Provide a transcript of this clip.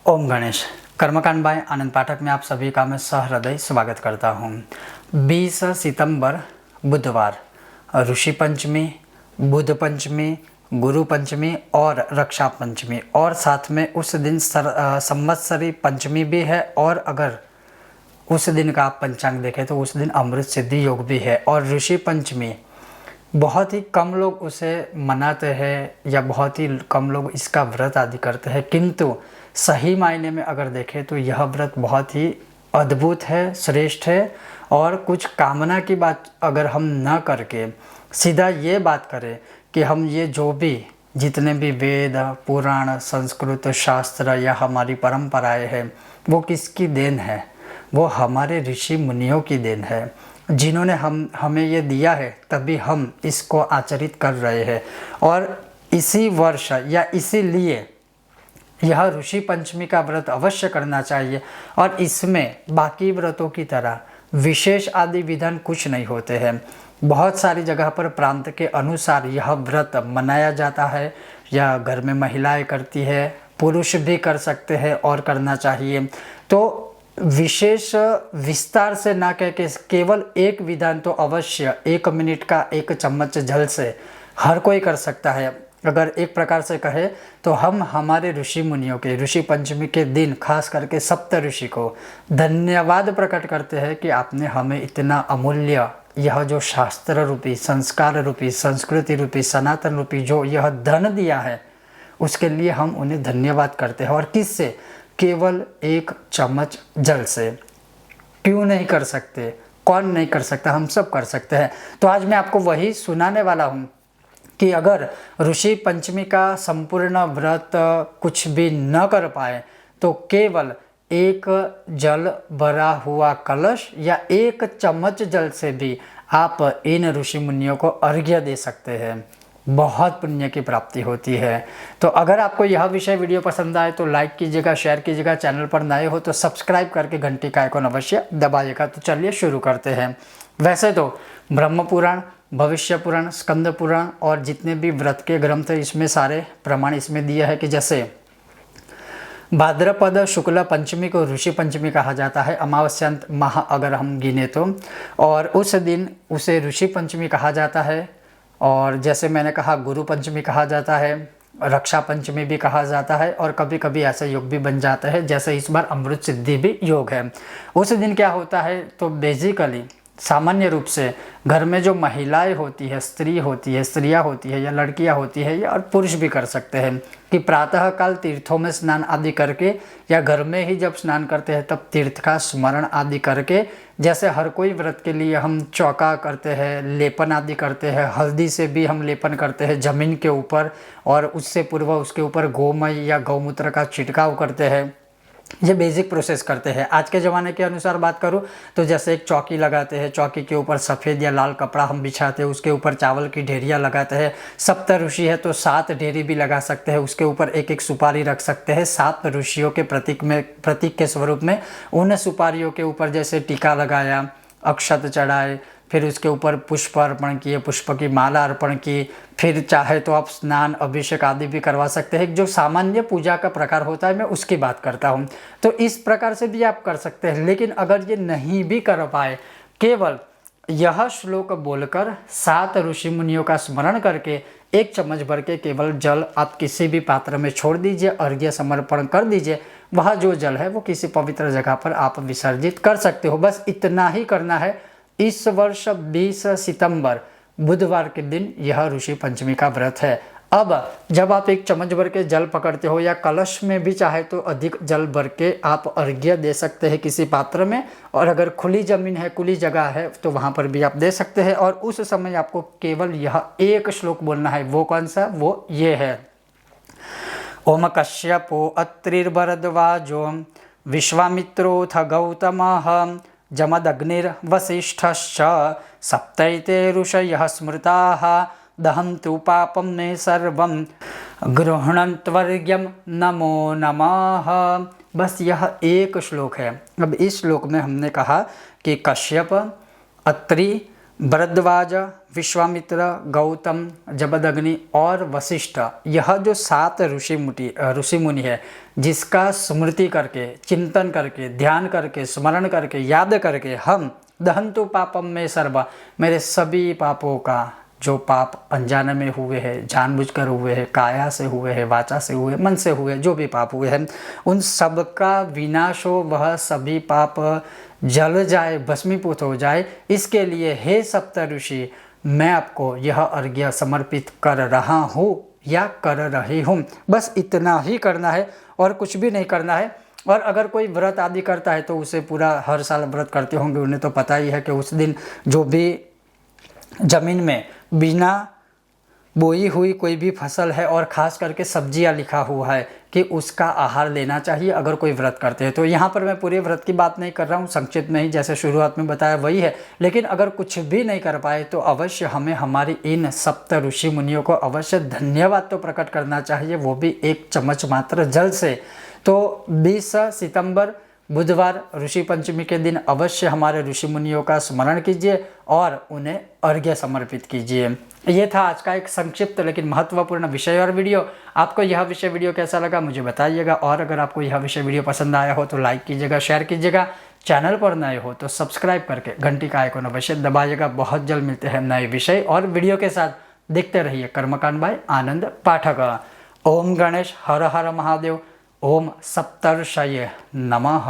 ओम गणेश। कर्मकांड बाय आनंद पाठक में आप सभी का मैं सहृदय स्वागत करता हूँ। 20 सितंबर बुधवार, ऋषि पंचमी, बुध पंचमी, गुरु पंचमी और रक्षा पंचमी, और साथ में उस दिन संवत्सरी पंचमी भी है। और अगर उस दिन का आप पंचांग देखें तो उस दिन अमृत सिद्धि योग भी है। और ऋषि पंचमी बहुत ही कम लोग उसे मनाते हैं या बहुत ही कम लोग इसका व्रत आदि करते हैं, किंतु सही मायने में अगर देखें तो यह व्रत बहुत ही अद्भुत है, श्रेष्ठ है। और कुछ कामना की बात अगर हम न करके सीधा ये बात करें कि हम ये जो भी जितने भी वेद, पुराण, संस्कृत, शास्त्र या हमारी परंपराएं हैं वो किसकी देन है? वो हमारे ऋषि मुनियों की देन है, जिन्होंने हमें ये दिया है, तभी हम इसको आचरित कर रहे हैं। और इसी वर्ष या इसीलिए यह ऋषि पंचमी का व्रत अवश्य करना चाहिए। और इसमें बाकी व्रतों की तरह विशेष आदि विधान कुछ नहीं होते हैं। बहुत सारी जगह पर प्रांत के अनुसार यह व्रत मनाया जाता है, या घर में महिलाएं करती है, पुरुष भी कर सकते हैं और करना चाहिए। तो विशेष विस्तार से ना कह के केवल एक विधान तो अवश्य 1 मिनट का 1 चम्मच जल से हर कोई कर सकता है। अगर एक प्रकार से कहे तो हम हमारे ऋषि मुनियों के ऋषि पंचमी के दिन खास करके सप्त ऋषि को धन्यवाद प्रकट करते हैं कि आपने हमें इतना अमूल्य यह जो शास्त्र रूपी, संस्कार रूपी, संस्कृति रूपी, सनातन रूपी जो यह धन दिया है, उसके लिए हम उन्हें धन्यवाद करते हैं। और किससे? केवल 1 चम्मच जल से। क्यों नहीं कर सकते? कौन नहीं कर सकता? हम सब कर सकते हैं। तो आज मैं आपको वही सुनाने वाला हूँ कि अगर ऋषि पंचमी का संपूर्ण व्रत कुछ भी न कर पाए तो केवल 1 जल भरा हुआ कलश या 1 चम्मच जल से भी आप इन ऋषि मुनियों को अर्घ्य दे सकते हैं। बहुत पुण्य की प्राप्ति होती है। तो अगर आपको यह विषय वीडियो पसंद आए तो लाइक कीजिएगा, शेयर कीजिएगा, चैनल पर नए हो तो सब्सक्राइब करके घंटी का आइकॉन अवश्य दबाइएगा। तो चलिए शुरू करते हैं। वैसे तो ब्रह्म पुराण, भविष्य पुराण, स्कंद पुराण और जितने भी व्रत के ग्रंथ इसमें सारे प्रमाण इसमें दिए है कि जैसे भाद्रपद शुक्ल पंचमी को ऋषि पंचमी कहा जाता है, अमावस्यांत माह अगर हम गिने तो, और उस दिन उसे ऋषि पंचमी कहा जाता है। और जैसे मैंने कहा गुरु पंचमी कहा जाता है, रक्षा पंचमी भी कहा जाता है, और कभी कभी ऐसा योग भी बन जाता है जैसे इस बार अमृत सिद्धि भी योग है। उस दिन क्या होता है तो बेसिकली सामान्य रूप से घर में जो महिलाएं होती है, स्त्रियां होती है या लड़कियां होती है, या और पुरुष भी कर सकते हैं कि प्रातः काल तीर्थों में स्नान आदि करके या घर में ही जब स्नान करते हैं तब तीर्थ का स्मरण आदि करके, जैसे हर कोई व्रत के लिए हम चौका करते हैं, लेपन आदि करते हैं, हल्दी से भी हम लेपन करते हैं जमीन के ऊपर, और उससे पूर्व उसके ऊपर गोमय या गौमूत्र का छिड़काव करते हैं। ये बेसिक प्रोसेस करते हैं। आज के ज़माने के अनुसार बात करूँ तो जैसे एक चौकी लगाते हैं, चौकी के ऊपर सफ़ेद या लाल कपड़ा हम बिछाते हैं, उसके ऊपर चावल की ढेरियाँ लगाते हैं। सप्त ऋषि है तो 7 ढेरी भी लगा सकते हैं, उसके ऊपर 1-1 सुपारी रख सकते हैं। 7 ऋषियों के प्रतीक के स्वरूप में उन सुपारियों के ऊपर जैसे टीका लगाया, अक्षत चढ़ाए, फिर उसके ऊपर पुष्प अर्पण किए, पुष्प की माला अर्पण की, फिर चाहे तो आप स्नान, अभिषेक आदि भी करवा सकते हैं। जो सामान्य पूजा का प्रकार होता है मैं उसकी बात करता हूँ। तो इस प्रकार से भी आप कर सकते हैं। लेकिन अगर ये नहीं भी कर पाए, केवल यह श्लोक बोलकर 7 ऋषि मुनियों का स्मरण करके 1 चम्मच भर के केवल जल आप किसी भी पात्र में छोड़ दीजिए, अर्घ्य समर्पण कर दीजिए। वह जो जल है वो किसी पवित्र जगह पर आप विसर्जित कर सकते हो। बस इतना ही करना है। इस वर्ष 20 सितंबर बुधवार के दिन यह ऋषि पंचमी का व्रत है। अब जब आप 1 चम्मच भर के जल पकड़ते हो, या कलश में भी चाहे तो अधिक जल भर के आप अर्घ्य दे सकते हैं किसी पात्र में, और अगर खुली ज़मीन है, खुली जगह है तो वहाँ पर भी आप दे सकते हैं। और उस समय आपको केवल यह एक श्लोक बोलना है। वो कौन सा? वो ये है, ओम कश्यपो अत्रिर्भरद्वाजो विश्वामित्रोऽथ गौतमः जमदग्निर्वसिष्ठश्च सप्तैते ऋषयः स्मृताः दहन्तु पापं मे सर्वं गृह्णन्त्वर्घ्यं नमो नमः। बस यह एक श्लोक है। अब इस श्लोक में हमने कहा कि कश्यप, अत्रि, भरद्वाज, विश्वामित्र, गौतम, जमदग्नि और वशिष्ठ, यह जो 7 ऋषि मुनि है, जिसका स्मृति करके, चिंतन करके, ध्यान करके, स्मरण करके, याद करके हम दहंतु पापम में सर्व, मेरे सभी पापों का, जो पाप अनजाने में हुए हैं, जानबूझकर हुए हैं, काया से हुए हैं, वाचा से हुए, मन से हुए, जो भी पाप हुए हैं, उन सब का विनाश हो, वह सभी पाप जल जाए, भस्मीभूत हो जाए। इसके लिए हे सप्त ऋषि, मैं आपको यह अर्घ्य समर्पित कर रहा हूँ या कर रही हूँ। बस इतना ही करना है और कुछ भी नहीं करना है। और अगर कोई व्रत आदि करता है तो उसे पूरा, हर साल व्रत करते होंगे, उन्हें तो पता ही है कि उस दिन जो भी ज़मीन में बिना बोई हुई कोई भी फसल है और ख़ास करके सब्जियां लिखा हुआ है कि उसका आहार लेना चाहिए अगर कोई व्रत करते हैं। तो यहाँ पर मैं पूरे व्रत की बात नहीं कर रहा हूँ, संक्षिप्त में ही जैसे शुरुआत में बताया वही है। लेकिन अगर कुछ भी नहीं कर पाए तो अवश्य हमें हमारी इन सप्त ऋषि मुनियों को अवश्य धन्यवाद तो प्रकट करना चाहिए, वो भी 1 चम्मच मात्र जल से। तो 20 सितंबर बुधवार ऋषि पंचमी के दिन अवश्य हमारे ऋषि मुनियों का स्मरण कीजिए और उन्हें अर्घ्य समर्पित कीजिए। ये था आज का एक संक्षिप्त लेकिन महत्वपूर्ण विषय और वीडियो। आपको यह विषय वीडियो कैसा लगा मुझे बताइएगा, और अगर आपको यह विषय वीडियो पसंद आया हो तो लाइक कीजिएगा, शेयर कीजिएगा, चैनल पर नए हो तो सब्सक्राइब करके घंटी का आइकन अवश्य दबाइएगा। बहुत जल्द मिलते हैं नए विषय और वीडियो के साथ। देखते रहिए कर्मकांड बाय आनंद पाठक। ओम गणेश हर हर महादेव। ओम सप्तर्षये नमः।